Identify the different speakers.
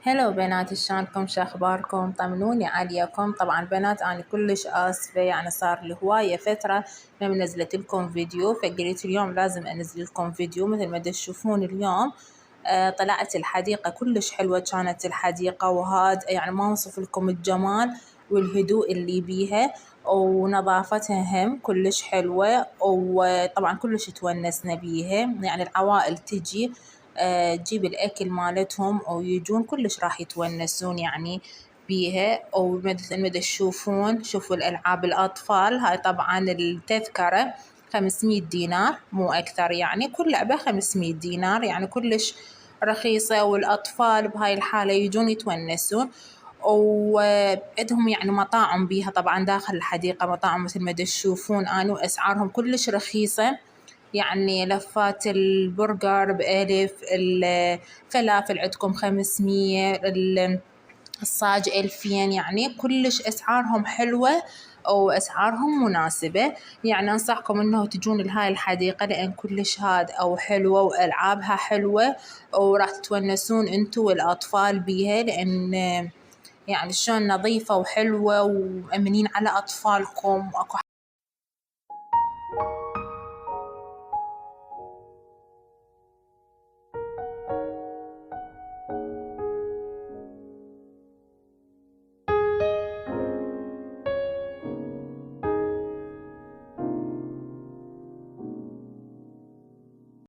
Speaker 1: هلو بنات، شلونكم؟ شو اخباركم؟ طمنوني عليكم. طبعا بنات انا كلش اسفة، يعني صار لي هواية فترة ما منزلت لكم فيديو، فقلت اليوم لازم انزل لكم فيديو. مثل ما تشوفون اليوم طلعت الحديقة كلش حلوة، كانت الحديقة وهاد يعني ما اوصف لكم الجمال والهدوء اللي بيها، ونظافتها هم كلش حلوة، وطبعا كلش تونسنا بيها. يعني العوائل تجي تجيب الأكل مالتهم ويجون كلش راح يتونسون يعني بيها. ومثل ما تشوفون، شوفوا الألعاب الأطفال هاي، طبعا التذكرة 500 دينار مو أكثر، يعني كل لعبة 500 دينار، يعني كلش رخيصة. والأطفال بهاي الحالة يجون يتونسون. وعندهم يعني مطاعم بيها طبعا داخل الحديقة، مطاعم مثل ما تشوفون انو أسعارهم كلش رخيصة. يعني لفات البرجر ب1000، الفلافل عندكم 500، الصاج 2000، يعني كلش أسعارهم حلوة وأسعارهم مناسبة. يعني أنصحكم إنه تجون لهاي الحديقة لأن كلش هاد أو حلوة وألعابها حلوة، وراح تتونسون انتو والأطفال بيها، لأن يعني شلون نظيفة وحلوة ومأمنين على أطفالكم، وأكو